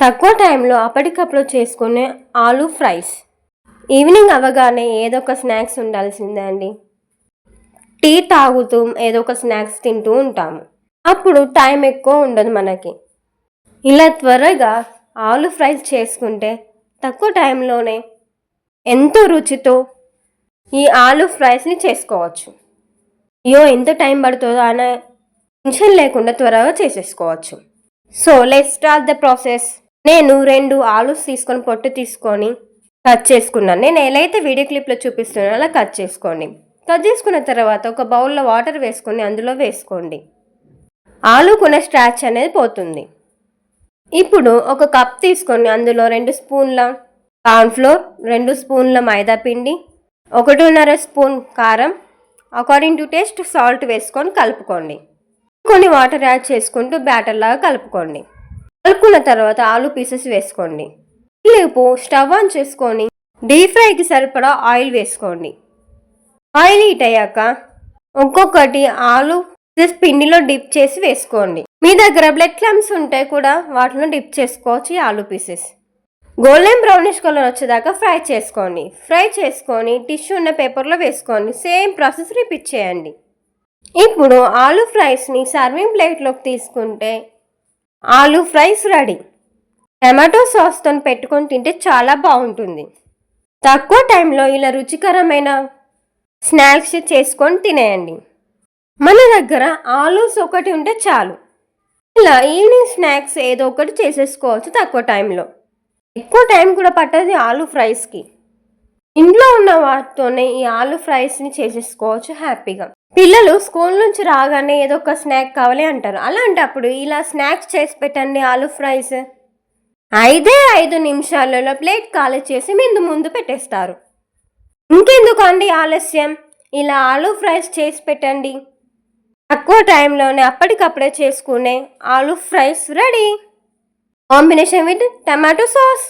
తక్కువ టైంలో అప్పటికప్పుడు చేసుకునే ఆలూ ఫ్రైస్. ఈవినింగ్ అవ్వగానే ఏదో ఒక స్నాక్స్ ఉండాల్సిందే అండి. టీ తాగుతూ ఏదో ఒక స్నాక్స్ తింటూ ఉంటాము. అప్పుడు టైం ఎక్కువ ఉండదు మనకి. ఇలా త్వరగా ఆలూ ఫ్రైస్ చేసుకుంటే తక్కువ టైంలోనే ఎంతో రుచితో ఈ ఆలూ ఫ్రైస్ని చేసుకోవచ్చు. అయ్యో ఎంత టైం పడుతుందో అనే టెన్షన్ లేకుండా త్వరగా చేసేసుకోవచ్చు. So let's start the process. నేను 2 ఆలూస్ తీసుకొని పొట్టు తీసుకొని కట్ చేసుకున్నాను. నేను ఎలా అయితే వీడియో క్లిప్లో చూపిస్తున్నానో అలా కట్ చేసుకోండి. కట్ చేసుకున్న తర్వాత ఒక బౌల్లో వాటర్ వేసుకొని అందులో వేసుకోండి. ఆలూకున్న స్టార్చ్ అనేది పోతుంది. ఇప్పుడు ఒక కప్ తీసుకొని అందులో 2 స్పూన్ల కార్న్ఫ్లోర్, 2 స్పూన్ల మైదా పిండి, 1.5 స్పూన్ కారం, అకార్డింగ్ టు టేస్ట్ సాల్ట్ వేసుకొని కలుపుకోండి. కొన్ని వాటర్ యాడ్ చేసుకుంటూ బ్యాటర్ లాగా కలుపుకోండి. కలుపుకున్న తర్వాత ఆలూ పీసెస్ వేసుకోండి. ఈలోపు స్టవ్ ఆన్ చేసుకొని డీప్ ఫ్రైకి సరిపడా ఆయిల్ వేసుకోండి. ఆయిల్ హీట్ అయ్యాక ఒక్కొక్కటి ఆలూ పీసెస్ పిండిలో డిప్ చేసి వేసుకోండి. మీ దగ్గర బ్లడ్ క్లమ్స్ ఉంటే కూడా వాటిలో డిప్ చేసుకోవచ్చు. ఈ aloo pieces golden brownish colour వచ్చేదాకా ఫ్రై చేసుకోండి. ఫ్రై చేసుకొని టిష్యూ ఉన్న పేపర్లో వేసుకోండి. సేమ్ ప్రాసెస్ రిపీట్ చేయండి. ఇప్పుడు ఆలూ ఫ్రైస్ని సర్వింగ్ ప్లేట్లోకి తీసుకుంటే ఆలూ ఫ్రైస్ రెడీ. టమాటో సాస్తో పెట్టుకొని తింటే చాలా బాగుంటుంది. తక్కువ టైంలో ఇలా రుచికరమైన స్నాక్స్ చేసుకొని తినేయండి. మన దగ్గర ఆలూస్ ఒకటి ఉంటే చాలు. ఇలా ఈవినింగ్ స్నాక్స్ ఏదో ఒకటి చేసేసుకోవచ్చు తక్కువ టైంలో. ఎక్కువ టైం కూడా పట్టదు ఆలూ ఫ్రైస్కి. ఇంట్లో ఉన్న వాటితోనే ఈ ఆలూ ఫ్రైస్ని చేసేసుకోవచ్చు హ్యాపీగా. పిల్లలు స్కూల్ నుంచి రాగానే ఏదో ఒక స్నాక్ కావాలి అంటారు. అలాంటప్పుడు ఇలా స్నాక్స్ చేసి పెట్టండి. ఆలూ ఫ్రైస్ 5 నిమిషాలలో ప్లేట్ ఖాళీ చేసి ముందు పెట్టేస్తారు. ఇంకెందుకు అండి ఆలస్యం, ఇలా ఆలూ ఫ్రైస్ చేసి పెట్టండి. తక్కువ టైంలోనే అప్పటికప్పుడే చేసుకునే aloo fries ready. Combination with tomato sauce.